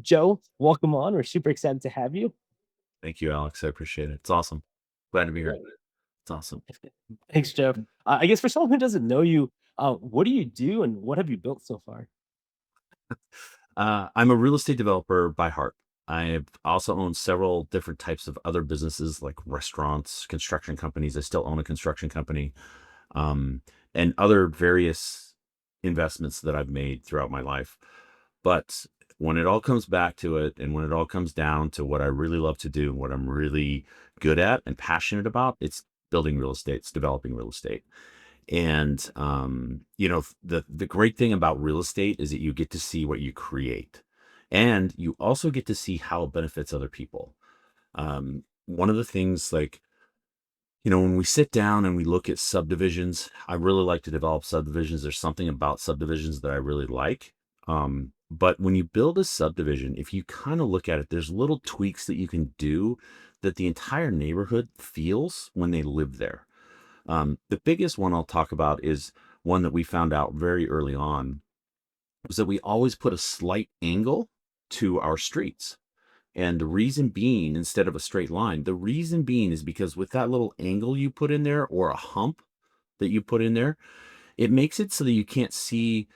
Joe, welcome on. We're super excited to have you. Thank you, Alex. I appreciate it. It's awesome. Glad to be here. Great. It's awesome. Thanks, Joe. I guess for someone who doesn't know you, what do you do and what have you built so far? I'm a real estate developer by heart. I've also owned several different types of other businesses like restaurants, construction companies. I still own a construction company, um, and other various investments that I've made throughout my life. But when it all comes back to it, and when it all comes down to what I really love to do, and what I'm really good at and passionate about, it's building real estate, it's developing real estate. And the great thing about real estate is that you get to see what you create, and you also get to see how it benefits other people. One of the things, like, when we sit down and we look at subdivisions, I really like to develop subdivisions. There's something about subdivisions that I really like. But when you build a subdivision, if you kind of look at it, there's little tweaks that you can do that the entire neighborhood feels when they live there. The biggest one I'll talk about is one that we found out very early on, was that we always put a slight angle to our streets. And the reason being, instead of a straight line, the reason being is because with that little angle you put in there, or a hump that you put in there, it makes it so that you can't see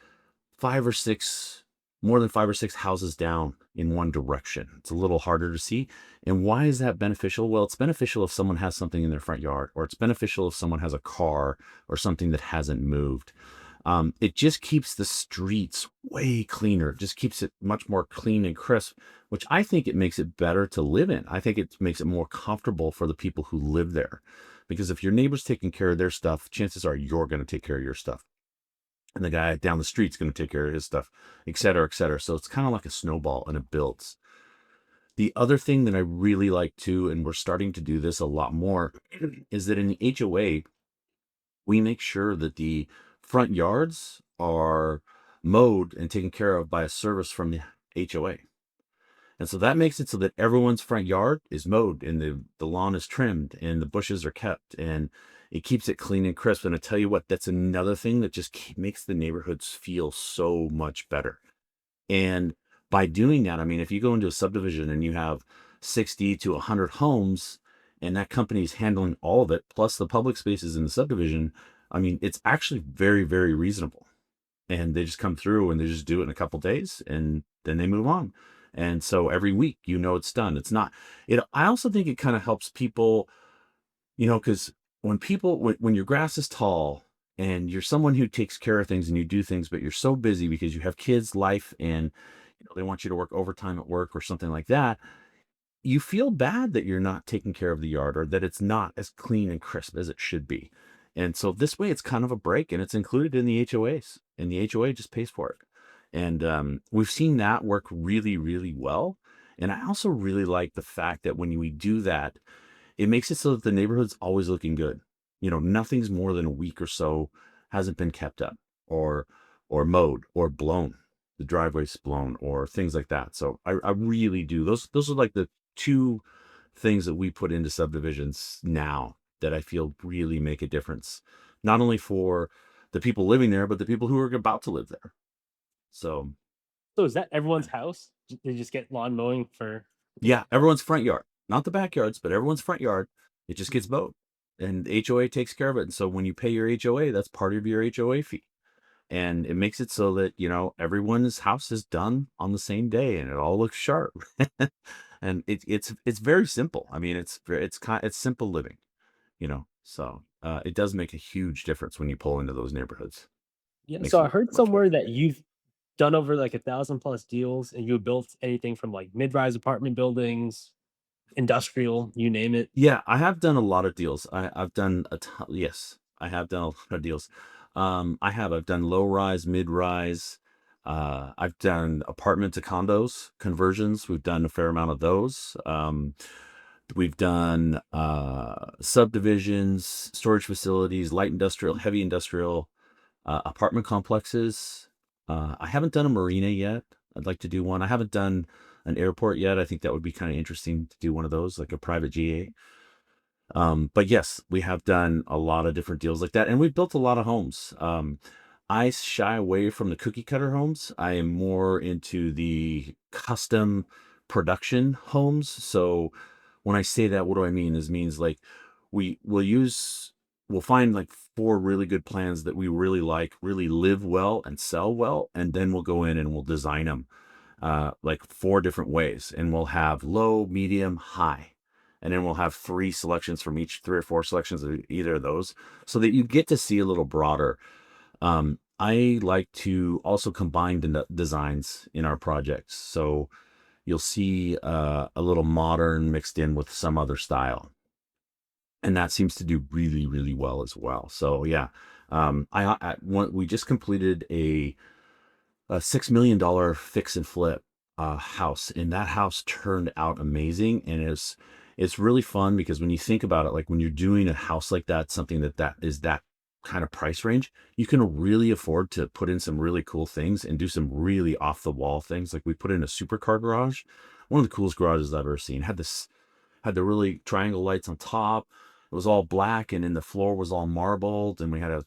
five or six, more than five or six houses down in one direction. It's a little harder to see. And why is that beneficial? Well, it's beneficial if someone has something in their front yard, or it's beneficial if someone has a car or something that hasn't moved. It just keeps the streets way cleaner. It just keeps it much more clean and crisp, which I think it makes it better to live in. I think it makes it more comfortable for the people who live there. Because if your neighbor's taking care of their stuff, chances are you're going to take care of your stuff. And the guy down the street's going to take care of his stuff, et cetera, et cetera. So it's kind of like a snowball, and it builds. The other thing that I really like too, and we're starting to do this a lot more, is that in the HOA, we make sure that the front yards are mowed and taken care of by a service from the HOA. And so that makes it so that everyone's front yard is mowed, and the lawn is trimmed, and the bushes are kept, and it keeps it clean and crisp. And I tell you what, that's another thing that just makes the neighborhoods feel so much better. And by doing that, I mean, if you go into a subdivision and you have 60 to 100 homes, and that company is handling all of it, plus the public spaces in the subdivision, I mean, it's actually very, very reasonable. And they just come through and they just do it in a couple days, and then they move on. And so every week, it's done. It's not, I also think it kind of helps people, because when your grass is tall and you're someone who takes care of things and you do things, but you're so busy because you have kids, life, and they want you to work overtime at work or something like that, you feel bad that you're not taking care of the yard, or that it's not as clean and crisp as it should be. And so this way, it's kind of a break, and it's included in the HOAs, and the HOA just pays for it. And we've seen that work really, really well. And I also really like the fact that when we do that, it makes it so that the neighborhood's always looking good. Nothing's more than a week or so hasn't been kept up, or mowed, or blown. The driveway's blown, or things like that. So I really do. Those are like the two things that we put into subdivisions now that I feel really make a difference, not only for the people living there, but the people who are about to live there. So So is that everyone's house? They just get lawn mowing for yeah, everyone's front yard, not the backyards, but everyone's front yard. It just gets mowed, and the HOA takes care of it. And so when you pay your HOA, that's part of your HOA fee. And it makes it so that, everyone's house is done on the same day, and it all looks sharp. And it's very simple. I mean, it's simple living, So it does make a huge difference when you pull into those neighborhoods. yeah. Makes So I them heard much better. somewhere that you've done over like 1,000 plus deals and you built anything from like mid-rise apartment buildings, industrial, you name it. Yeah, I have done a lot of deals. I've done a ton. Yes, I have done a lot of deals. I've done low rise, mid rise. I've done apartment to condos conversions. We've done a fair amount of those. We've done subdivisions, storage facilities, light industrial, heavy industrial, apartment complexes. I haven't done a marina yet. I'd like to do one. I haven't done an airport yet. I think that would be kind of interesting to do one of those, like a private GA. But yes, we have done a lot of different deals like that, and we've built a lot of homes. I shy away from the cookie cutter homes. I am more into the custom production homes. So when I say that, what do I mean? Is means like we will use we'll find like four really good plans that we really like, really live well and sell well, and then we'll go in and we'll design them like four different ways, and we'll have low, medium, high. And then we'll have three selections from each, three or four selections of either of those, so that you get to see a little broader. I like to also combine the designs in our projects. So you'll see a little modern mixed in with some other style. And that seems to do really, really well as well. So yeah, we just completed a $6 million fix and flip house, and that house turned out amazing. And it's really fun because when you think about it, like when you're doing a house like that, something that is that kind of price range, you can really afford to put in some really cool things and do some really off the wall things. Like we put in a supercar garage, one of the coolest garages I've ever seen. Had the really triangle lights on top. It was all black, and then the floor was all marbled, and we had a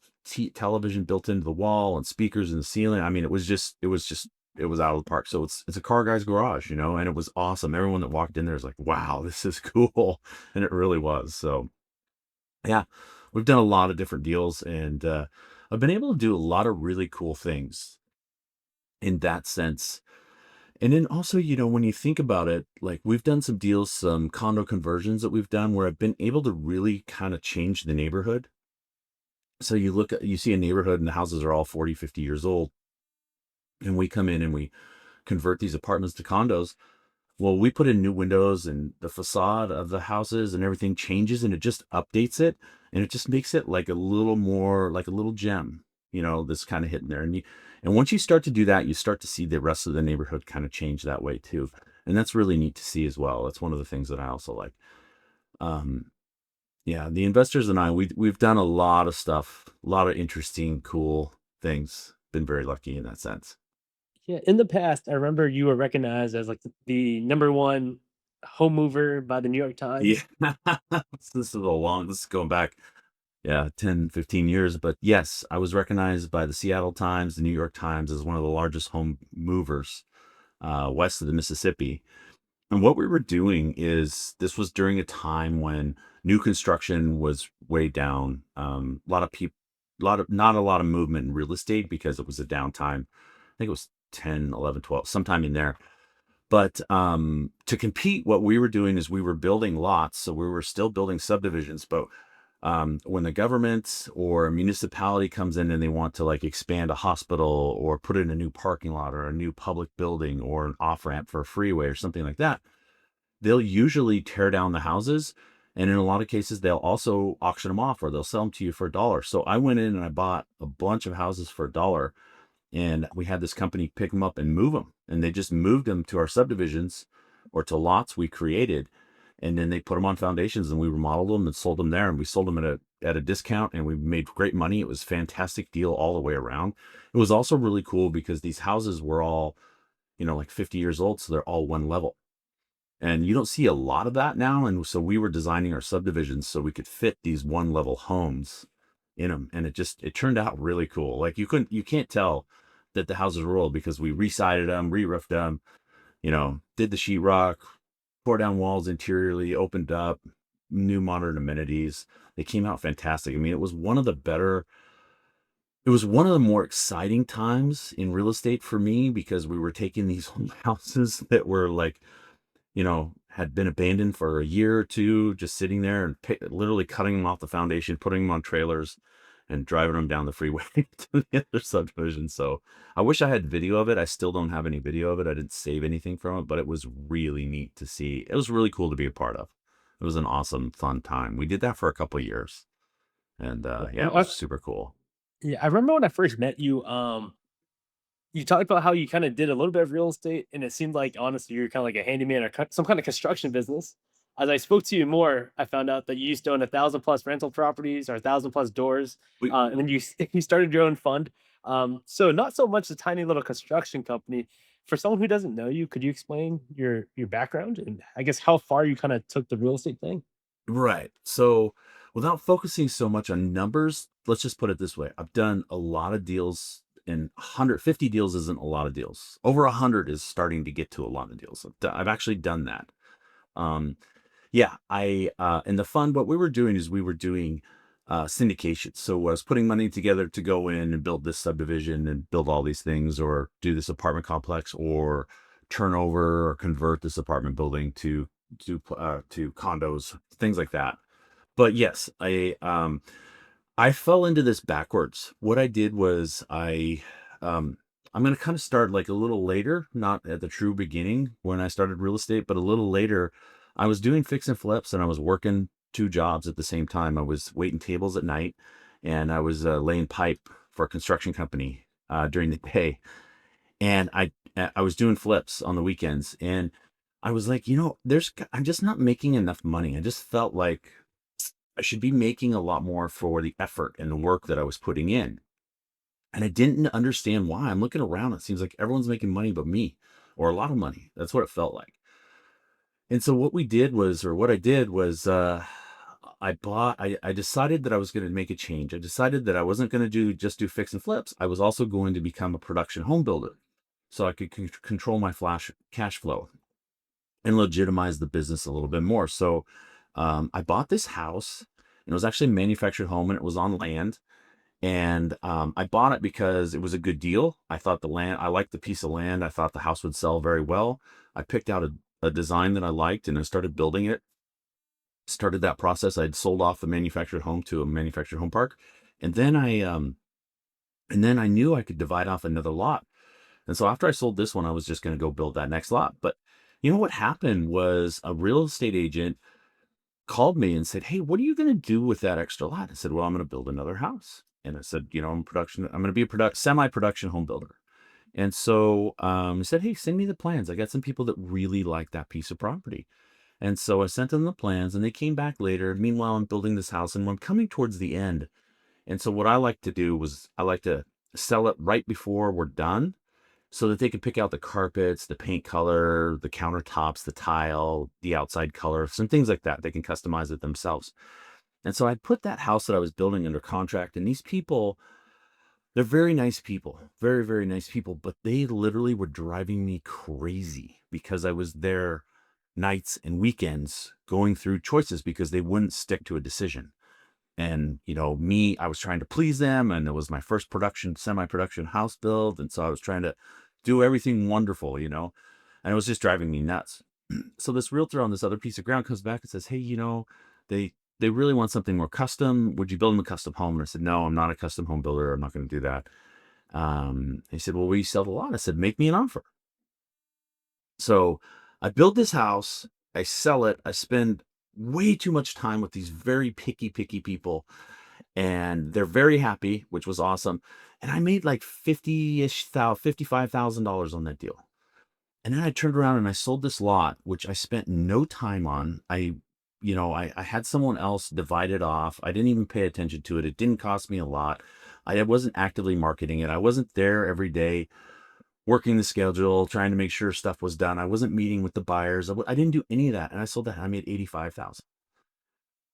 television built into the wall and speakers in the ceiling. I mean, it was out of the park. So it's a car guy's garage, and it was awesome. Everyone that walked in there was like, "Wow, this is cool," and it really was. So yeah, we've done a lot of different deals, and I've been able to do a lot of really cool things in that sense. And then also, when you think about it, like we've done some deals, some condo conversions that we've done where I've been able to really kind of change the neighborhood. So you see a neighborhood and the houses are all 40, 50 years old. And we come in and we convert these apartments to condos. Well, we put in new windows and the facade of the houses and everything changes and it just updates it, and it just makes it like a little more like a little gem, that's kind of hitting there. And once you start to do that, you start to see the rest of the neighborhood kind of change that way too. And that's really neat to see as well. That's one of the things that I also like. Um, yeah, the investors and we've done a lot of stuff, a lot of interesting, cool things. Been very lucky in that sense. Yeah, in the past, I remember you were recognized as like the number one home mover by the New York Yeah. Times. This is going back, yeah, 10, 15 years. But yes, I was recognized by the Seattle Times, the New York Times as one of the largest home movers west of the Mississippi. And what we were doing is this was during a time when new construction was way down. A lot of people, not a lot of movement in real estate because it was a downtime. I think it was 10, 11, 12, sometime in there. But to compete, what we were doing is we were building lots. So we were still building subdivisions. But when the government or a municipality comes in and they want to like expand a hospital or put in a new parking lot or a new public building or an off ramp for a freeway or something like that, they'll usually tear down the houses. And in a lot of cases, they'll also auction them off or they'll sell them to you for a dollar. So I went in and I bought a bunch of houses for a dollar, and we had this company pick them up and move them. And they just moved them to our subdivisions or to lots we created. And then they put them on foundations and we remodeled them and sold them there. And we sold them at a discount and we made great money. It was a fantastic deal all the way around. It was also really cool because these houses were all, like 50 years old. So they're all one level. And you don't see a lot of that now. And so we were designing our subdivisions so we could fit these one level homes in them. And it turned out really cool. Like you can't tell that the houses were old because we resided them, re-roofed them, did the sheetrock, tore down walls interiorly, opened up, new modern amenities. They came out fantastic. I mean, it was one of the more exciting times in real estate for me because we were taking these old houses that were like, had been abandoned for a year or two, just sitting there and literally cutting them off the foundation, putting them on trailers and driving them down the freeway to the other subdivision. So I wish I had video of it. I still don't have any video of it. I didn't save anything from it, but it was really neat to see. It was really cool to be a part of. It was an awesome, fun time. We did that for a couple of years, and Yeah, yeah, it was super cool. yeah, I remember when I first met you. You talked about how you kind of did a little bit of real estate, and it seemed like honestly you're kind of like a handyman or some kind of construction business. As I spoke to you more, I found out that you used to own 1,000 plus rental properties or 1,000 plus doors, We and then you started your own fund. So not so much a tiny little construction company. For someone who doesn't know you, could you explain your background and I guess how far you kind of took the real estate thing? Right. So Without focusing so much on numbers, let's just put it this way. I've done a lot of deals, and 150 deals isn't a lot of deals. Over 100 is starting to get to a lot of deals. I've actually done that. Um, yeah, in the fund, what we were doing is we were doing syndications. So I was putting money together to go in and build this subdivision and build all these things, or do this apartment complex, or turn over or convert this apartment building to condos, things like that. But yes, I fell into this backwards. What I did was I'm going to kind of start like a little later, not at the true beginning when I started real estate, but a little later. I was doing fix and flips, and I was working two jobs at the same time. I was waiting tables at night, and I was laying pipe for a construction company during the day. And I was doing flips on the weekends, and I was like, I'm just not making enough money. I just felt like I should be making a lot more for the effort and the work that I was putting in. And I didn't understand why. I'm looking around. It seems like everyone's making money but me, or a lot of money. That's what it felt like. And so what I did was, I decided that I was going to make a change. I decided that I wasn't going to just do fix and flips. I was also going to become a production home builder so I could control my flash cash flow and legitimize the business a little bit more. So, I bought this house, and it was actually a manufactured home, and it was on land. And I bought it because it was a good deal. I liked the piece of land. I thought the house would sell very well. I picked out a design that I liked, and I started building it. Started that process. I'd sold off the manufactured home to a manufactured home park. And then I knew I could divide off another lot. And so after I sold this one, I was just going to go build that next lot. But what happened was a real estate agent called me and said, "Hey, what are you going to do with that extra lot?" I said, "Well, I'm going to build another house." And I said, I'm going to be a semi-production home builder. And so he said, "Hey, send me the plans. I got some people that really like that piece of property." And so I sent them the plans, and they came back later. Meanwhile, I'm building this house, and I'm coming towards the end. And so what I like to do was I like to sell it right before we're done, so that they can pick out the carpets, the paint color, the countertops, the tile, the outside color, some things like that. They can customize it themselves. And so I put that house that I was building under contract, and these people, they're very nice people, very, very nice people, but they literally were driving me crazy because I was there nights and weekends going through choices because they wouldn't stick to a decision. And, I was trying to please them, and it was my first semi-production house build. And so I was trying to do everything wonderful, and it was just driving me nuts. So this realtor on this other piece of ground comes back and says, "Hey, they really want something more custom. Would you build them a custom home?" And I said, "No, I'm not a custom home builder. I'm not going to do that." He said, "Well, will you sell the lot?" I said, "Make me an offer." So I build this house, I sell it, I spend way too much time with these very picky people, and they're very happy, which was awesome. And I made like 50-ish $55,000 on that deal. And then I turned around and I sold this lot, which I spent no time on. I had someone else divide it off. I didn't even pay attention to it. It didn't cost me a lot. I wasn't actively marketing it. I wasn't there every day working the schedule, trying to make sure stuff was done. I wasn't meeting with the buyers. I didn't do any of that. And I sold that. I made 85,000.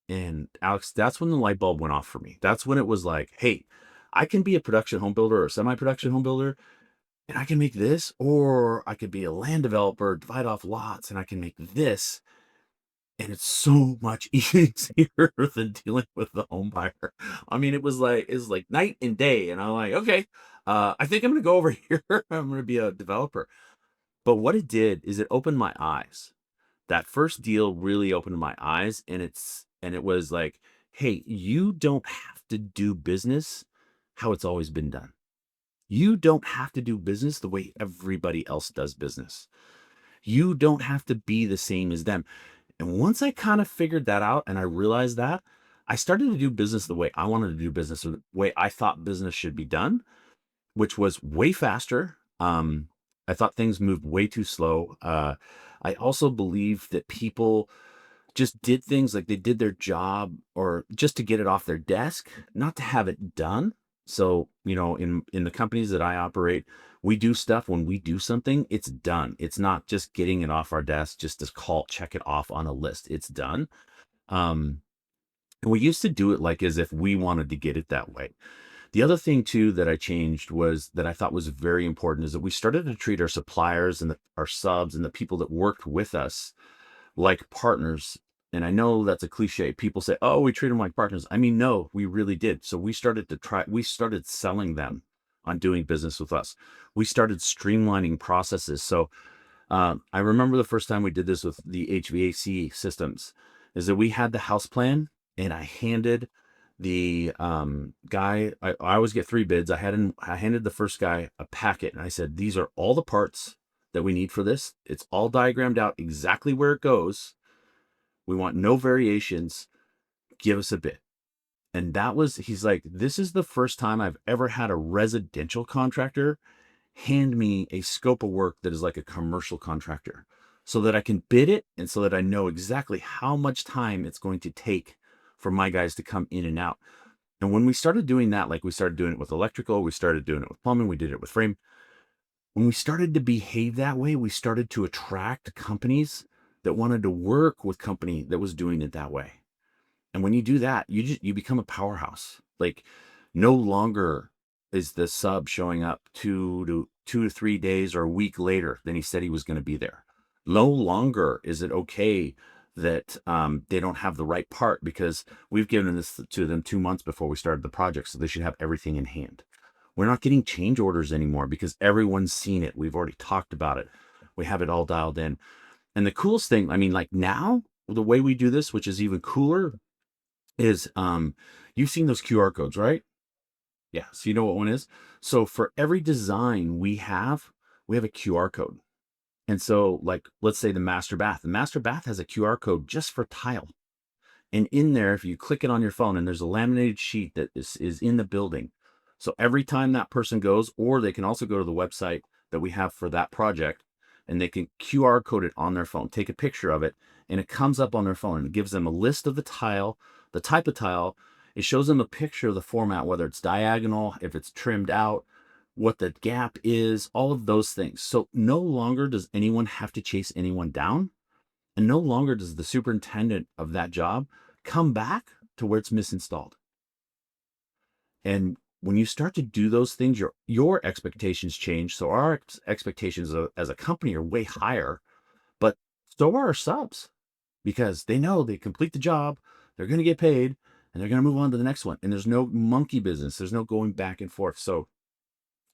And Alex, that's when the light bulb went off for me. That's when it was like, hey, I can be a production home builder or semi-production home builder, and I can make this, or I could be a land developer, divide off lots, and I can make this. And it's so much easier than dealing with the home buyer. I mean, it was like night and day. And I'm like, okay, I think I'm gonna go over here. I'm gonna be a developer. But what it did is it opened my eyes. That first deal really opened my eyes, and it was like, hey, you don't have to do business how it's always been done. You don't have to do business the way everybody else does business. You don't have to be the same as them. And once I kind of figured that out and I realized that, I started to do business the way I wanted to do business, or the way I thought business should be done, which was way faster. I thought things moved way too slow. I also believe that people just did things like they did their job or just to get it off their desk, not to have it done. So, in the companies that I operate, we do stuff. When we do something, it's done. It's not just getting it off our desk, just to check it off on a list. It's done. Um, And we used to do it like as if we wanted to get it that way. The other thing too that I changed was that I thought was very important is that we started to treat our suppliers and our subs and the people that worked with us like partners. And I know that's a cliche. People say, "Oh, we treat them like partners." I mean, no, we really did. So we started selling them on doing business with us. We started streamlining processes. So I remember the first time we did this with the HVAC systems is that we had the house plan and I handed the guy, I always get 3 bids. I handed the first guy a packet and I said, "These are all the parts that we need for this. It's all diagrammed out exactly where it goes. We want no variations. Give us a bid." And he's like, "This is the first time I've ever had a residential contractor hand me a scope of work that is like a commercial contractor so that I can bid it and so that I know exactly how much time it's going to take for my guys to come in and out." And when we started doing that, like we started doing it with electrical, we started doing it with plumbing, we did it with frame. When we started to behave that way, we started to attract companies that wanted to work with company that was doing it that way. And when you do that, you become a powerhouse. Like no longer is the sub showing up 2 to 3 days or a week later than he said he was going to be there. No longer is it okay that they don't have the right part because we've given this to them 2 months before we started the project, so they should have everything in hand. We're not getting change orders anymore because everyone's seen it. We've already talked about it. We have it all dialed in. And the coolest thing, I mean, like now, the way we do this, which is even cooler, is you've seen those QR codes, right? Yeah, so you know what one is. So for every design we have a QR code. And so like let's say the master bath has a QR code just for tile. And in there, if you click it on your phone, and there's a laminated sheet that is in the building. So every time that person goes, or they can also go to the website that we have for that project, and they can QR code it on their phone, take a picture of it, and it comes up on their phone and it gives them a list of the tile, the type of tile. It shows them a picture of the format, whether it's diagonal, if it's trimmed out, what the gap is, all of those things. So no longer does anyone have to chase anyone down. And no longer does the superintendent of that job come back to where it's misinstalled. And when you start to do those things, your expectations change. So our expectations as a company are way higher, but so are our subs because they know they complete the job, they're going to get paid, and they're going to move on to the next one. And there's no monkey business. There's no going back and forth. So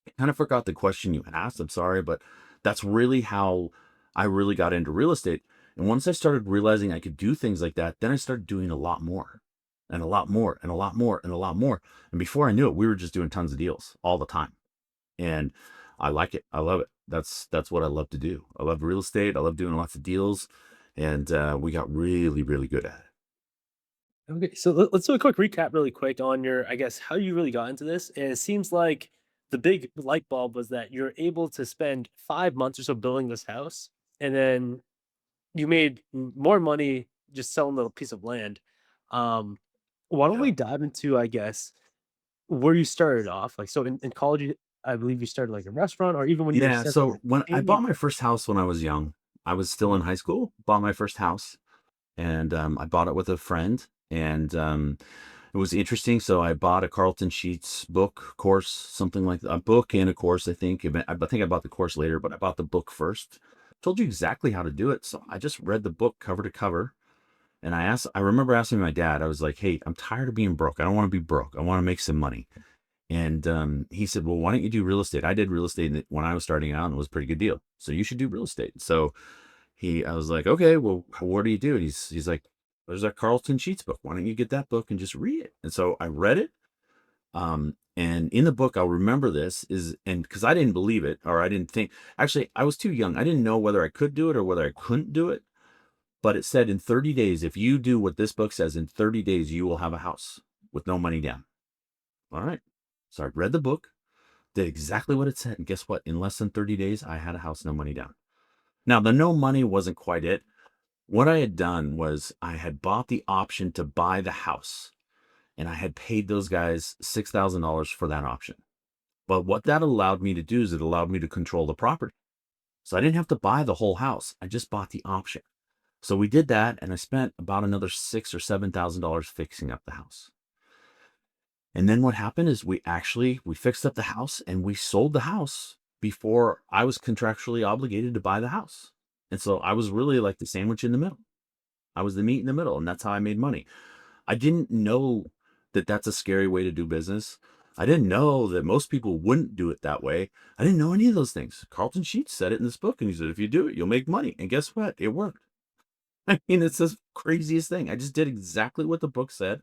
I kind of forgot the question you asked. I'm sorry, but that's really how I really got into real estate. And once I started realizing I could do things like that, then I started doing a lot more and a lot more and a lot more and a lot more. And before I knew it, we were just doing tons of deals all the time. And I like it. I love it. That's what I love to do. I love real estate. I love doing lots of deals. And we got really, really good at it. Okay, so let's do a quick recap really quick on your, I guess, how you really got into this. And it seems like the big light bulb was that you're able to spend 5 months or so building this house, and then you made more money just selling the piece of land. Um, why don't Yeah. we dive into, I guess, where you started off? Like, so in college, I believe you started like a restaurant, or even when you were Yeah. stepping So like when I bought painting. my first house when I was young, I was still in high school, bought my first house and I bought it with a friend, and it was interesting. So I bought a Carlton Sheets book course, something like a book and a course. I think I think I bought the course later, but I bought the book first. Told you exactly how to do it, so I just read the book cover to cover. And I remember asking my dad. I was like, "Hey, I'm tired of being broke. I don't want to be broke. I want to make some money." And he said, "Well, why don't you do real estate?" I did real estate when I was starting out, and it was a pretty good deal. So you should do real estate. So I was like, "Okay, well, what do you do?" And he's like, "There's that Carlton Sheets book. Why don't you get that book and just read it?" And so I read it. And in the book, I'll remember this and because I didn't believe it, or I didn't think, actually, I was too young. I didn't know whether I could do it or whether I couldn't do it. But it said in 30 days, if you do what this book says, in 30 days, you will have a house with no money down. All right. So I read the book, did exactly what it said. And guess what? In less than 30 days, I had a house, no money down. Now, the no money wasn't quite it. What I had done was I had bought the option to buy the house and I had paid those guys $6,000 for that option. But what that allowed me to do is it allowed me to control the property. So I didn't have to buy the whole house. I just bought the option. So we did that, and I spent about another $6 or $7,000 fixing up the house. And then what happened is we fixed up the house and we sold the house before I was contractually obligated to buy the house. And so I was really like the sandwich in the middle. I was the meat in the middle, and that's how I made money. I didn't know that that's a scary way to do business. I didn't know that most people wouldn't do it that way. I didn't know any of those things. Carlton Sheets said it in this book, and he said, if you do it, you'll make money. And guess what? It worked. I mean, it's the craziest thing. I just did exactly what the book said.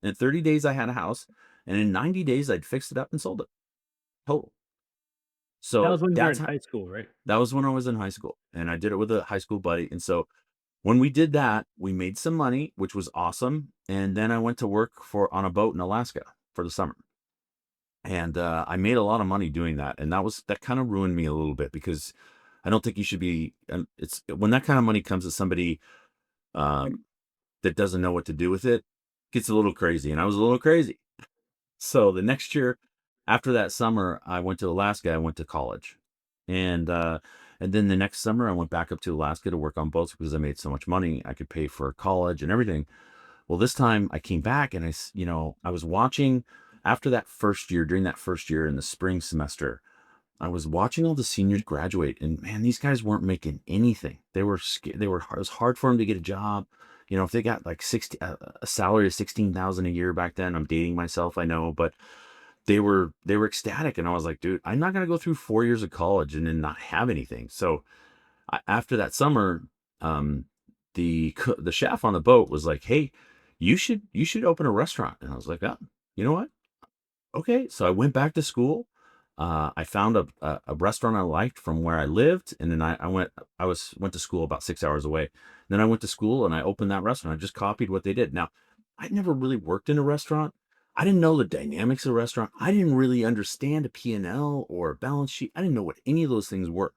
In 30 days, I had a house, and in 90 days, I'd fixed it up and sold it total. That So was when you were that's in how, high school, right? that was when I was in high school, and I did it with a high school buddy. And so when we did that, we made some money, which was awesome. And then I went to work on a boat in Alaska for the summer. And I made a lot of money doing that. And that kind of ruined me a little bit because I don't think you should be, it's when that kind of money comes to somebody um, that doesn't know what to do with it, gets a little crazy. And I was a little crazy. So the next year after that summer, I went to Alaska. I went to college. And, uh, and then the next summer, I went back up to Alaska to work on boats because I made so much money. I could pay for college and everything. Well, this time I came back and I was watching after that first year, during that first year in the spring semester, I was watching all the seniors graduate, and man, these guys weren't making anything. It was hard for them to get a job. If they got like a salary of 16,000 a year back then, I'm dating myself, I know, but they were ecstatic. And I was like, dude, I'm not going to go through 4 years of college and then not have anything. So after that summer, um, the chef on the boat was like, "Hey, you should open a restaurant." And I was like, "Oh, you know what? Okay." So I went back to school. I found a restaurant I liked from where I lived, and then I went to school about 6 hours away. Then I went to school and I opened that restaurant. I just copied what they did. Now, I never really worked in a restaurant. I didn't know the dynamics of a restaurant. I didn't really understand a P&L or a balance sheet. I didn't know what any of those things were.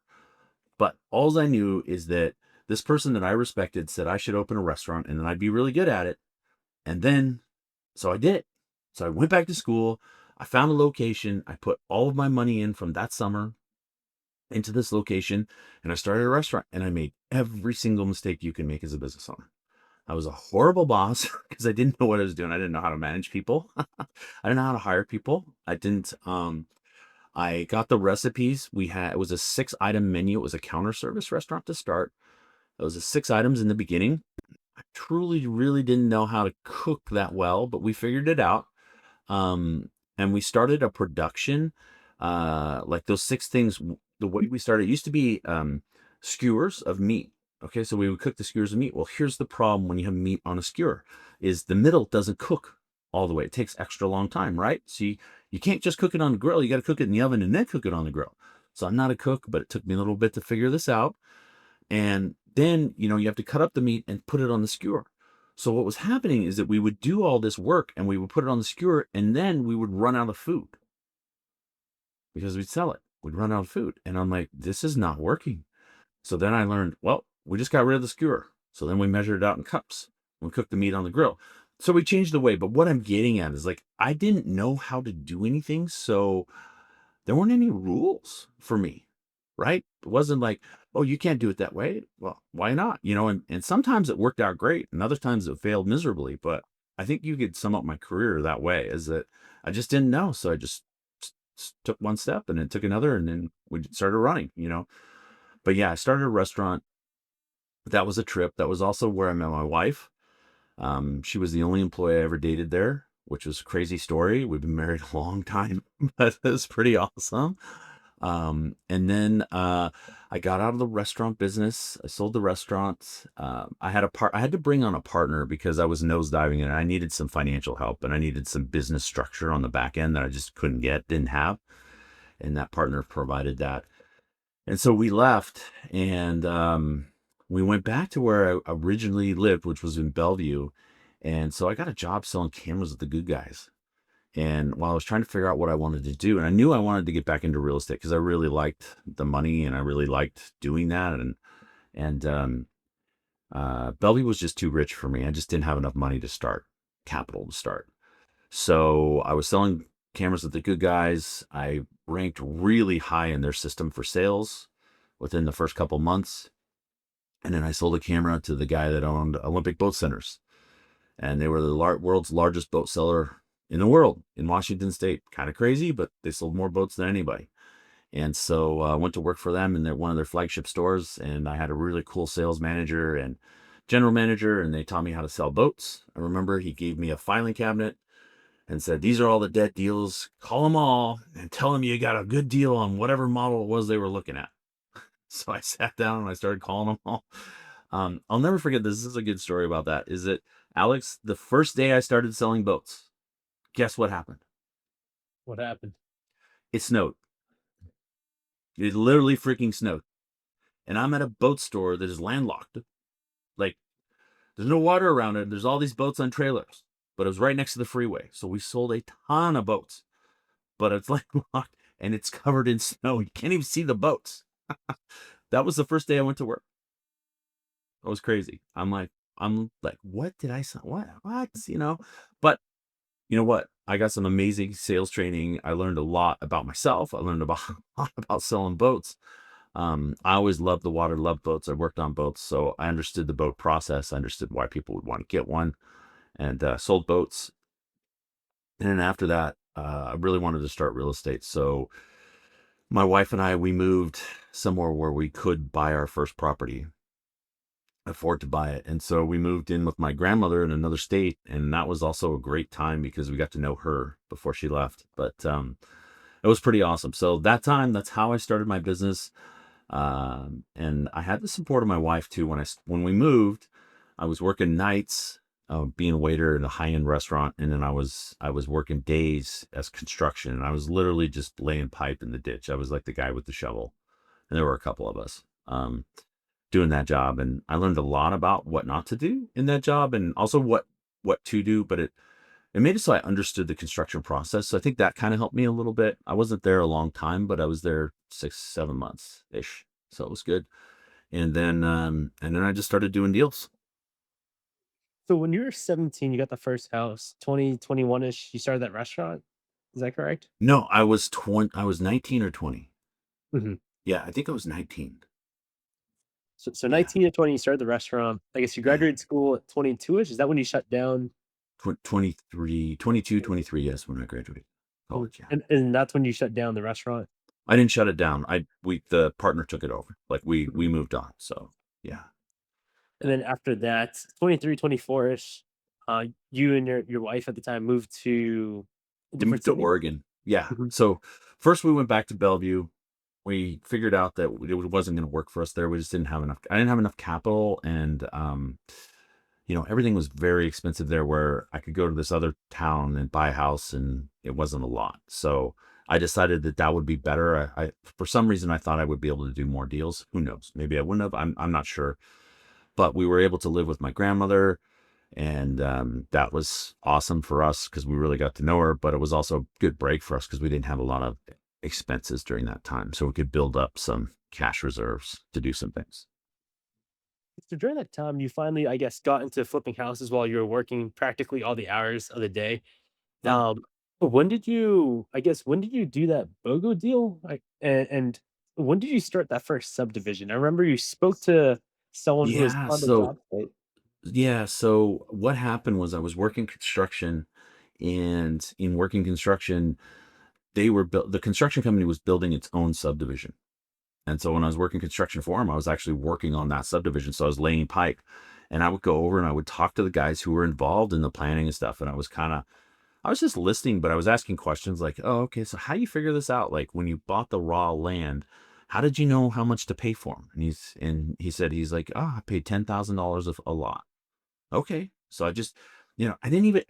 But alls I knew is that this person that I respected said I should open a restaurant and then I'd be really good at it. And then, so I did it. So I went back to school. I found a location. I put all of my money in from that summer into this location and I started a restaurant and I made every single mistake you can make as a business owner. I was a horrible boss because I didn't know what I was doing. I didn't know how to manage people. I didn't know how to hire people. I got the recipes. It was a 6 item menu. It was a counter service restaurant to start. It was a 6 items in the beginning. I truly, really didn't know how to cook that well, but we figured it out. And we started a production, like those 6 things. The way we started, it used to be skewers of meat. Okay, so we would cook the skewers of meat. Well, here's the problem when you have meat on a skewer, is the middle doesn't cook all the way. It takes extra long time, right? So you can't just cook it on the grill. You got to cook it in the oven and then cook it on the grill. So I'm not a cook, but it took me a little bit to figure this out. And then, you have to cut up the meat and put it on the skewer. So what was happening is that we would do all this work and we would put it on the skewer and then we would run out of food because we'd sell it. We'd run out of food. And I'm like, this is not working. So then I learned, well, we just got rid of the skewer. So then we measured it out in cups. We cooked the meat on the grill. So we changed the way. But what I'm getting at is like, I didn't know how to do anything. So there weren't any rules for me, right? It wasn't like, oh, you can't do it that way. Well, why not? And sometimes it worked out great and other times it failed miserably. But I think you could sum up my career that way, is that I just didn't know. So I just took one step and then took another and then we started running. But yeah, I started a restaurant. That was a trip. That was also where I met my wife. She was the only employee I ever dated there, which was a crazy story. We've been married a long time, but it was pretty awesome. And then I got out of the restaurant business. I sold the restaurant. I had to bring on a partner because I was nosediving and I needed some financial help and I needed some business structure on the back end that I just didn't have. And that partner provided that. And so we left and we went back to where I originally lived, which was in Bellevue. And so I got a job selling cameras at the Good Guys. And while I was trying to figure out what I wanted to do, and I knew I wanted to get back into real estate because I really liked the money and I really liked doing that. And Bellevue was just too rich for me. I just didn't have enough money to start, capital to start. So I was selling cameras at the Good Guys. I ranked really high in their system for sales within the first couple months. And then I sold a camera to the guy that owned Olympic Boat Centers, and they were the world's largest boat seller in the world in Washington State. Kind of crazy, but they sold more boats than anybody. And so I went to work for them in one of their flagship stores, and I had a really cool sales manager and general manager, and they taught me how to sell boats. I remember he gave me a filing cabinet and said, "These are all the debt deals. Call them all and tell them you got a good deal on whatever model it was they were looking at." So I sat down and I started calling them all. I'll never forget this. This is a good story about that. Is that, Alex, the first day I started selling boats, guess what happened? What happened? It snowed. It literally freaking snowed. And I'm at a boat store that is landlocked. Like, there's no water around it. There's all these boats on trailers, but it was right next to the freeway. So we sold a ton of boats, but it's landlocked and it's covered in snow. You can't even see the boats. That was the first day I went to work. It was crazy. I'm like, what did I say? What? But you know what? I got some amazing sales training. I learned a lot about myself. I learned about a lot about selling boats. I always loved the water, loved boats. I worked on boats, so I understood the boat process. I understood why people would want to get one, and sold boats. And then after that, I really wanted to start real estate. So my wife and I, we moved somewhere where we could buy our first property, afford to buy it. And so we moved in with my grandmother in another state, and that was also a great time because we got to know her before she left. But it was pretty awesome. So that time, that's how I started my business. And I had the support of my wife too. When we moved, I was working nights, being a waiter in a high-end restaurant, and then I was working days as construction, and I was literally just laying pipe in the ditch. I was like the guy with the shovel, and there were a couple of us doing that job, and I learned a lot about what not to do in that job, and also what to do. But it made it so I understood the construction process. So I think that kind of helped me a little bit. I wasn't there a long time, but I was there 6, 7 months ish. So it was good. And then I just started doing deals. So when you were 17, you got the first house. 2021 ish, you started that restaurant. Is that correct? No, I was 19 or 20. Mhm. Yeah, I think I was 19. So Yeah. 19 to 20, you started the restaurant. I guess you Yeah. graduated school at 22-ish. Is that when you shut down? 23, 22, 23. Yes, when I graduated Mhm. college. Yeah. And that's when you shut down the restaurant? I didn't shut it down. The partner took it over. Like Mhm. we moved on. So yeah. And then after that, 23, 24-ish, you and your wife at the time moved to a To move different to city? Oregon. Yeah. Mhm. So first we went back to Bellevue. We figured out that it wasn't going to work for us there. We just didn't have enough. I didn't have enough capital, and everything was very expensive there. Where I could go to this other town and buy a house, and it wasn't a lot. So I decided that would be better. I for some reason I thought I would be able to do more deals. Who knows? Maybe I wouldn't have. I'm not sure. But we were able to live with my grandmother, and that was awesome for us because we really got to know her. But it was also a good break for us because we didn't have a lot of expenses during that time, so we could build up some cash reserves to do some things. So during that time, you finally, I guess, got into flipping houses while you were working practically all the hours of the day. Yeah. When did you do that BOGO deal? And when did you start that first subdivision? I remember you spoke to someone who was Yeah. on the So job site. yeah. So what happened was I was working construction, and in working construction, the construction company was building its own subdivision. And so when I was working construction for him, I was actually working on that subdivision. So I was laying pipe, and I would go over and I would talk to the guys who were involved in the planning and stuff. And I was just listening, but I was asking questions like, "Oh, okay, so how do you figure this out? Like when you bought the raw land, how did you know how much to pay for them?" And he said he's like, "Oh, I paid $10,000 a lot." Okay, so I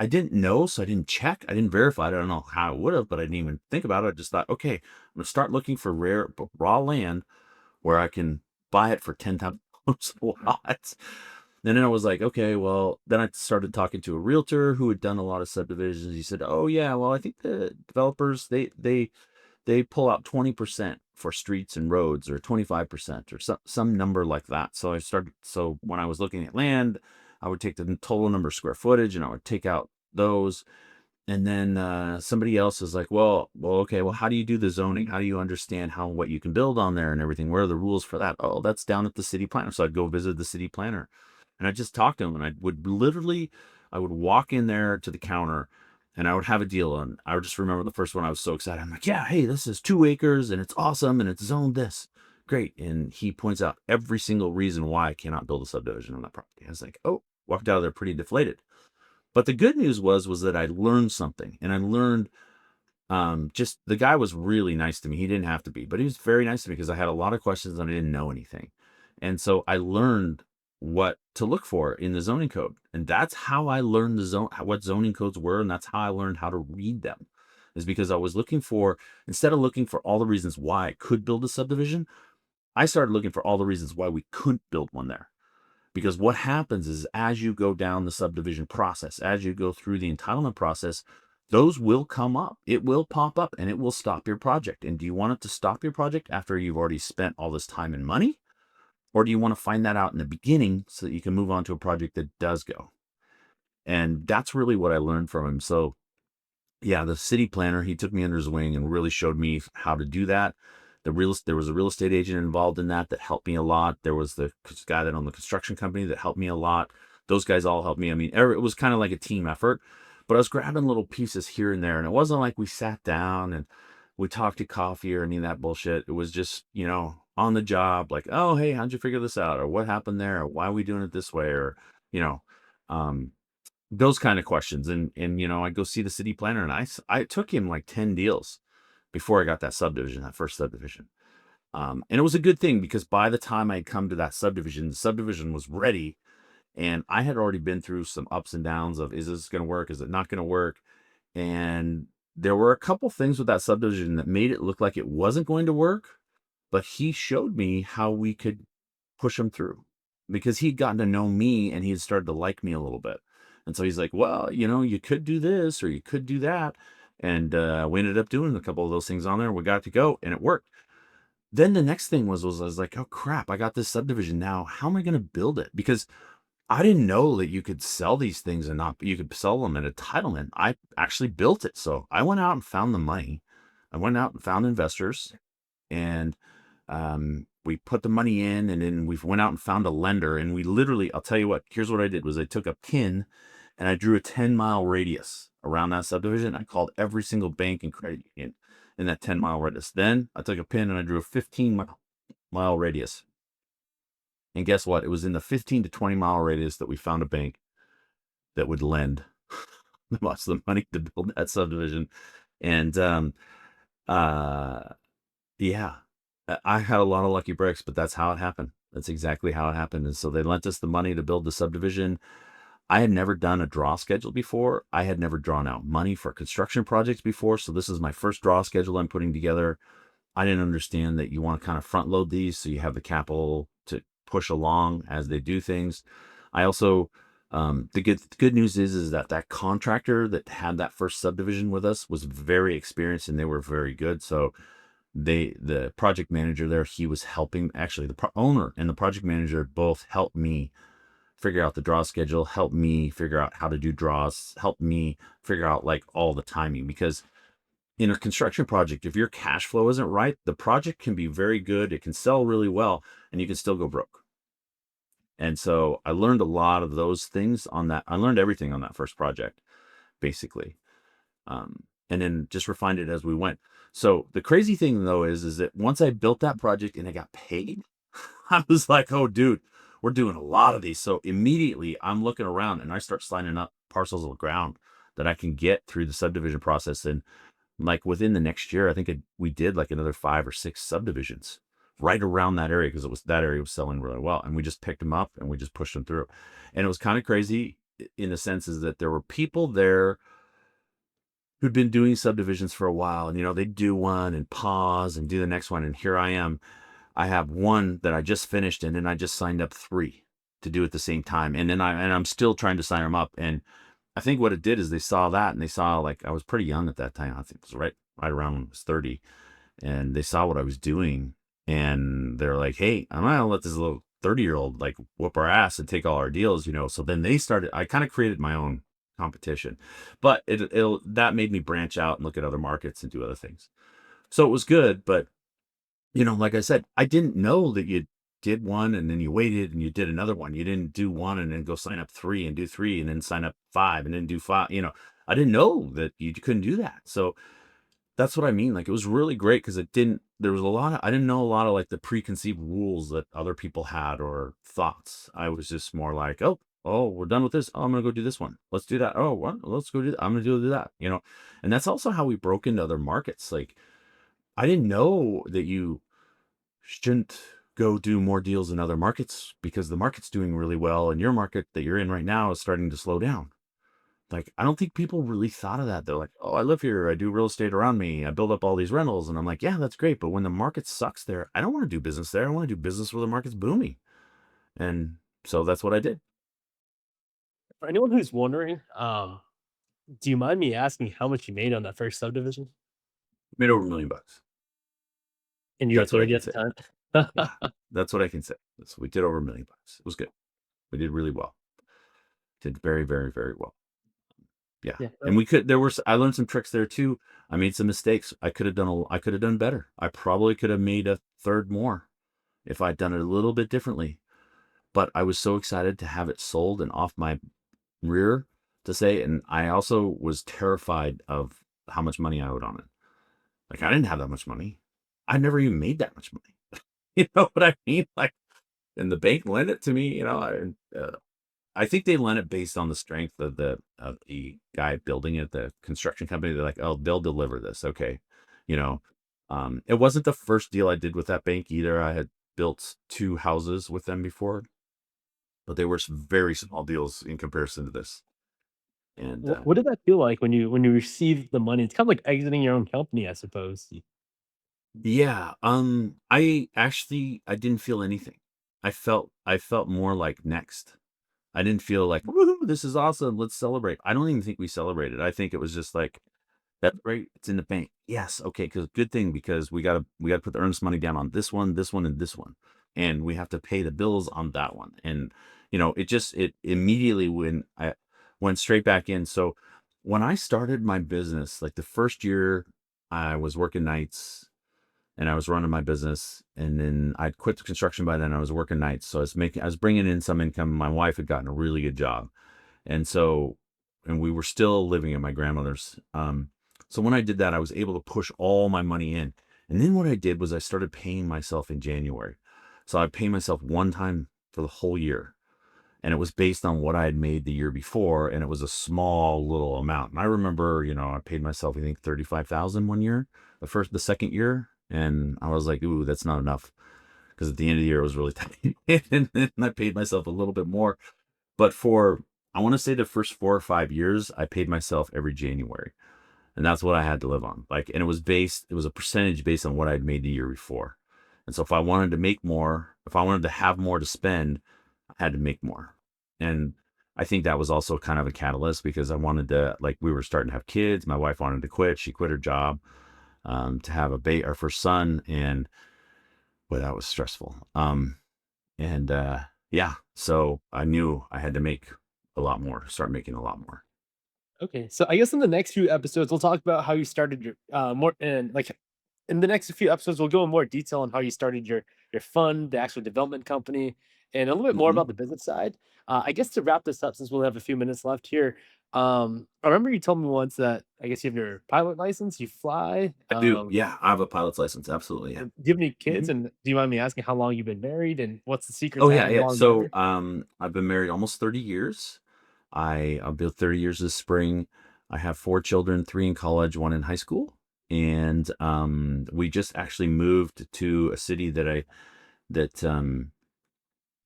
didn't know, so I didn't check, I didn't verify it. I don't know how I would have, but I didn't even think about it. I just thought, okay, I'm gonna start looking for raw land where I can buy it for $10,000 a lot. And then I was like, okay, well, then I started talking to a realtor who had done a lot of subdivisions. He said, "Oh yeah, well, I think the developers they pull out 20% for streets and roads, or 25%, or some number like that." So when I was looking at land, I would take the total number of square footage and I would take out those, And then somebody else is like, well, okay, well, how do you do the zoning? How do you understand how what you can build on there and everything? Where are the rules for that? Oh, that's down at the city planner. So I'd go visit the city planner, and I just talk to him, and I would walk in there to the counter, and I would have a deal. And I would just remember the first one. I was so excited. I'm like, yeah, hey, this is 2 acres, and it's awesome, and it's zoned this. Great. And he points out every single reason why I cannot build a subdivision on that property. I was like, oh, walked out of there pretty deflated. But the good news was that I learned something, and I learned just the guy was really nice to me. He didn't have to be, but he was very nice to me because I had a lot of questions and I didn't know anything. And so I learned what to look for in the zoning code. And that's how I learned what zoning codes were. And that's how I learned how to read them, is because I was looking for, instead of looking for all the reasons why I could build a subdivision, I started looking for all the reasons why we couldn't build one there. Because what happens is, as you go down the subdivision process, as you go through the entitlement process, those will come up. It will pop up and it will stop your project. And do you want it to stop your project after you've already spent all this time and money? Or do you want to find that out in the beginning so that you can move on to a project that does go? And that's really what I learned from him. So yeah, the city planner, he took me under his wing and really showed me how to do that. There was a real estate agent involved in that helped me a lot. There was the guy that owned the construction company that helped me a lot. Those guys all helped me. I mean, it was kind of like a team effort, but I was grabbing little pieces here and there. And it wasn't like we sat down and we talked to coffee or any of that bullshit. It was just, on the job, like, oh, hey, how'd you figure this out? Or what happened there? Or why are we doing it this way? Or, you know, um, those kind of questions. And I go see the city planner, and I took him like 10 deals before I got that first subdivision. And it was a good thing because by the time I had come to that subdivision, the subdivision was ready, and I had already been through some ups and downs of, is this going to work? Is it not going to work? And there were a couple things with that subdivision that made it look like it wasn't going to work, but he showed me how we could push him through because he'd gotten to know me and he had started to like me a little bit. And so he's like, well, you could do this or you could do that. And we ended up doing a couple of those things on there. We got to go and it worked. Then the next thing was I was like, oh crap, I got this subdivision now. How am I going to build it? Because I didn't know that you could sell these things and you could sell them at entitlement. I actually built it. So I went out and found the money. I went out and found investors, and we put the money in, and then we went out and found a lender. And we literally, I'll tell you what, here's what I did was I took a pin and I drew a 10-mile radius around that subdivision. I called every single bank and credit union in that 10-mile radius. Then I took a pin and I drew a 15-mile radius. And guess what? It was in the 15 to 20-mile radius that we found a bank that would lend us the money to build that subdivision. And yeah, I had a lot of lucky breaks, but that's how it happened. That's exactly how it happened. And so they lent us the money to build the subdivision. I had never done a draw schedule before. I had never drawn out money for construction projects before. So this is my first draw schedule I'm putting together. I didn't understand that you want to kind of front load these so you have the capital to push along as they do things. I also, the good news is that contractor that had that first subdivision with us was very experienced and they were very good. So the project manager there, he was helping, actually the owner and the project manager both helped me figure out the draw schedule, help me figure out how to do draws, help me figure out like all the timing. Because in a construction project, if your cash flow isn't right, the project can be very good, it can sell really well, and you can still go broke. And so I learned a lot of those things on that. I learned everything on that first project, basically. And then just refined it as we went. So the crazy thing though is that once I built that project and I got paid, I was like, oh dude, we're doing a lot of these. So immediately I'm looking around and I start signing up parcels of ground that I can get through the subdivision process. And like within the next year, I think we did like another 5 or 6 subdivisions right around that area because that area was selling really well. And we just picked them up and we just pushed them through. And it was kind of crazy in the sense is that there were people there who'd been doing subdivisions for a while, and they'd do one and pause and do the next one. And here I am. I have one that I just finished, and then I just signed up 3 to do at the same time. And then I'm still trying to sign them up. And I think what it did is they saw that, and they saw like I was pretty young at that time. I think it was right around when I was 30, and they saw what I was doing, and they're like, "Hey, I'm not gonna let this little 30-year-old like whoop our ass and take all our deals." So then they started. I kind of created my own competition. But it'll that made me branch out and look at other markets and do other things. So it was good, but like I said, I didn't know that you did one and then you waited and you did another one. You didn't do one and then go sign up three and do three and then sign up five and then do five. I didn't know that you couldn't do that. So that's what I mean. Like it was really great because there was a lot I didn't know a lot of like the preconceived rules that other people had or thoughts. I was just more like, oh, we're done with this. Oh, I'm going to go do this one. Let's do that. Oh, what? Let's go do that. I'm going to do that. And that's also how we broke into other markets. Like I didn't know that you shouldn't go do more deals in other markets because the market's doing really well and your market that you're in right now is starting to slow down. Like, I don't think people really thought of that. They're like, oh, I live here. I do real estate around me. I build up all these rentals. And I'm like, yeah, that's great. But when the market sucks there, I don't want to do business there. I want to do business where the market's booming. And so that's what I did. For anyone who's wondering, do you mind me asking how much you made on that first subdivision? Made over $1 million. And you were That's what I 30 can at the say. time? Yeah, that's what I can say. We did over $1 million. It was good. We did really well. Did very, very, very well. Yeah. Yeah. And I learned some tricks there too. I made some mistakes. I could have done better. I probably could have made a third more if I'd done it a little bit differently. But I was so excited to have it sold and off my rear to say, and I also was terrified of how much money I owed on it. Like I didn't have that much money. I never even made that much money. You know what I mean? Like, and the bank lent it to me. I think they lent it based on the strength of the guy building it, the construction company. They're like, oh, they'll deliver this. Okay. You know, it wasn't the first deal I did with that bank either. I had built 2 houses with them before, but they were some very small deals in comparison to this. And What did that feel like when you received the money? It's kind of like exiting your own company, I suppose. yeah, I didn't feel anything. I felt more like next. I didn't feel like, woohoo, this is awesome. Let's celebrate. I don't even think we celebrated. I think it was just like, that's great. It's in the bank. Yes. Okay. Because good thing because we gotta put the earnest money down on this one, and this one, and we have to pay the bills on that one. And it immediately when I went straight back in. So when I started my business, like the first year, I was working nights and I was running my business, and then I'd quit the construction by then. I was working nights, so I was bringing in some income. My wife had gotten a really good job, and we were still living at my grandmother's. So when I did that, I was able to push all my money in. And then what I did was I started paying myself in January. So I pay myself one time for the whole year. And it was based on what I had made the year before. And it was a small little amount. And I remember, I paid myself, I think 35,000 one year, the second year. And I was like, ooh, that's not enough. Because at the end of the year, it was really tight. And then I paid myself a little bit more. But I want to say the first 4 or 5 years, I paid myself every January. And that's what I had to live on. Like, and it was a percentage based on what I'd made the year before. And so if I wanted to make more, if I wanted to have more to spend, I had to make more. And I think that was also kind of a catalyst because I wanted to, like, we were starting to have kids. My wife wanted to quit. She quit her job to have our first son. And boy, that was stressful. And yeah, so I knew I had to make a lot more, start making a lot more. Okay, so I guess in the next few episodes, we'll talk about how you started your more and like in the next few episodes, we'll go in more detail on how you started your fund, the actual development company, and a little bit more Hmm. about the business side. I guess to wrap this up, since we'll have a few minutes left here, I remember you told me once that I guess you have your pilot license, you fly. I do. Yeah, I have a pilot's license. Absolutely. Yeah. And do you have any Hmm. kids? And do you mind me asking how long you've been married, and what's the secret Oh to yeah, having a yeah. long So marriage? I've been married almost 30 years. I'll be 30 years this spring. I have 4 children, 3 in college, 1 in high school. And we just actually moved to a city that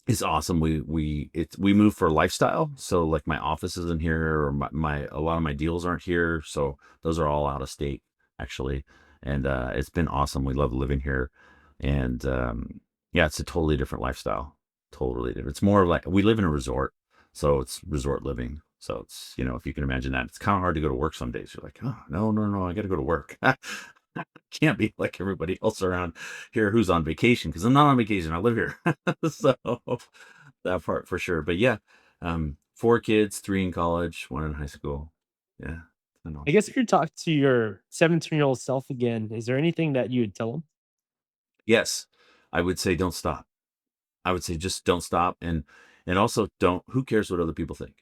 is awesome. We moved for lifestyle. So like my office isn't here or my a lot of my deals aren't here. So those are all out of state actually. And it's been awesome. We love living here. And yeah, it's a totally different lifestyle. Totally different. It's more like we live in a resort. So it's resort living. So it's, if you can imagine that, it's kind of hard to go to work some days. You're like, oh, no, no, no, I got to go to work. Can't be like everybody else around here who's on vacation because I'm not on vacation. I live here. So that part for sure. But yeah, Four kids, three in college, one in high school. Yeah, it's been I awesome. guess if you talk to your 17-year-old self again, is there anything that you would tell him? Yes, I would say don't stop. I would say just don't stop, and also don't. Who cares what other people think?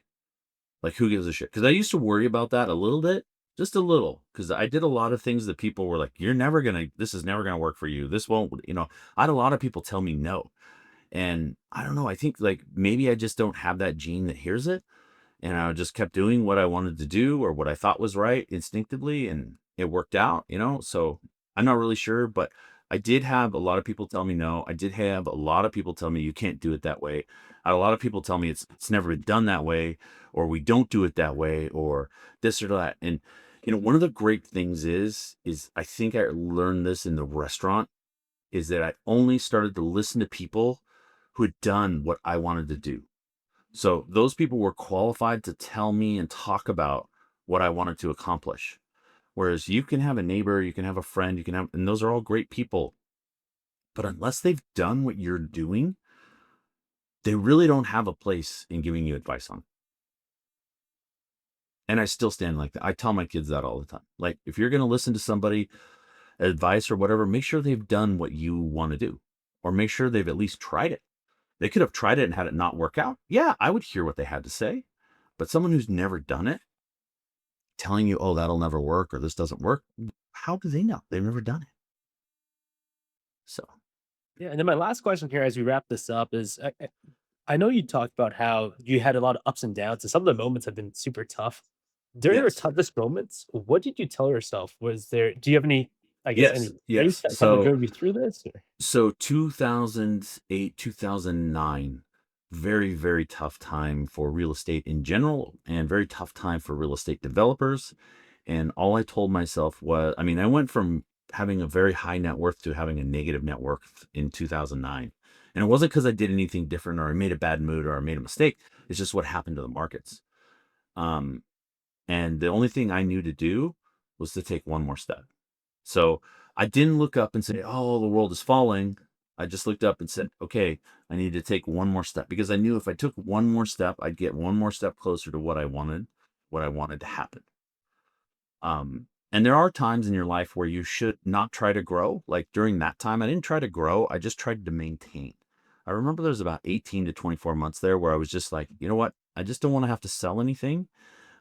Like, who gives a shit? Because I used to worry about that a little bit, just a little, because I did a lot of things that people were like, "You're never gonna. This is never gonna work for you. This won't." I had a lot of people tell me no, and I don't know. I think like maybe I just don't have that gene that hears it, and I just kept doing what I wanted to do or what I thought was right instinctively, and it worked out. So I'm not really sure, but I did have a lot of people tell me no. I did have a lot of people tell me you can't do it that way. I had a lot of people tell me it's never been done that way, or we don't do it that way, or this or that. And one of the great things is I think I learned this in the restaurant is that I only started to listen to people who had done what I wanted to do. So those people were qualified to tell me and talk about what I wanted to accomplish. Whereas you can have a neighbor, you can have a friend, and those are all great people. But unless they've done what you're doing, they really don't have a place in giving you advice on. And I still stand like that. I tell my kids that all the time. Like, if you're going to listen to somebody, advice or whatever, make sure they've done what you want to do, or make sure they've at least tried it. They could have tried it and had it not work out. Yeah, I would hear what they had to say. But someone who's never done it, telling you, "Oh, that'll never work," or "This doesn't work." How do they know? They've never done it. So, Yeah, and then my last question here as we wrap this up is I know you talked about how you had a lot of ups and downs, and some of the moments have been super tough. During your yes. toughest moments, what did you tell yourself? Do you have any, I guess, any Yes, advice yes. that kind of So drove you through this? Or? so 2008, 2009, very, very tough time for real estate in general, and very tough time for real estate developers. And all I told myself was, I mean, I went from having a very high net worth to having a negative net worth in 2009. And it wasn't because I did anything different or I made a bad move or I made a mistake. It's just what happened to the markets. Um, and the only thing I knew to do was to take one more step. So I didn't look up and say, "Oh, the world is falling." I just looked up and said, "Okay, I need to take one more step," because I knew if I took one more step, I'd get one more step closer to what I wanted to happen. And there are times in your life where you should not try to grow. Like during that time, I didn't try to grow. I just tried to maintain. I remember there was about 18 to 24 months there where I was just like, you know what? I just don't want to have to sell anything.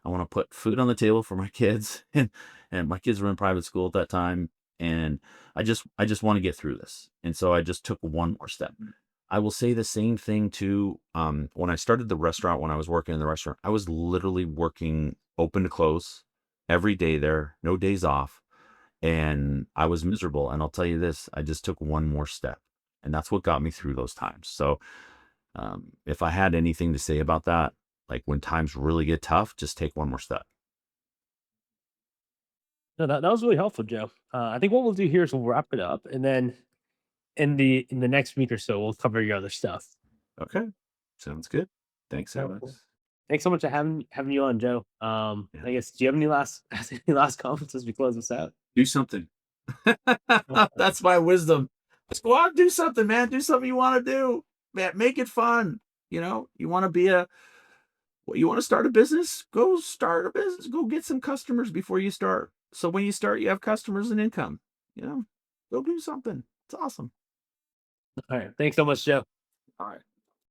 I want to put food on the table for my kids, and my kids were in private school at that time, and I just want to get through this. And so I just took one more step. I will say the same thing too. When I started the restaurant, when I was working in the restaurant, I was literally working open to close every day there, no days off, and I was miserable. And I'll tell you this, I just took one more step, and that's what got me through those times. So if I had anything to say about that, like when times really get tough, just take one more step. No, that was really helpful, Joe. I think what we'll do here is we'll wrap it up, and then in the next week or so, we'll cover your other stuff. Okay. Sounds good. Thanks, All right, cool. Alex. Thanks so much for having you on, Joe. Yeah. I guess do you have any last any last comments as we close this out? Do something. Uh, That's my wisdom. Just go out and do something, man. Do something you want to do. Man, make it fun. You want to you want to start a business? Go start a business. Go get some customers before you start. So when you start, you have customers and income. You know, go do something. It's awesome. All right. Thanks so much, Joe. All right.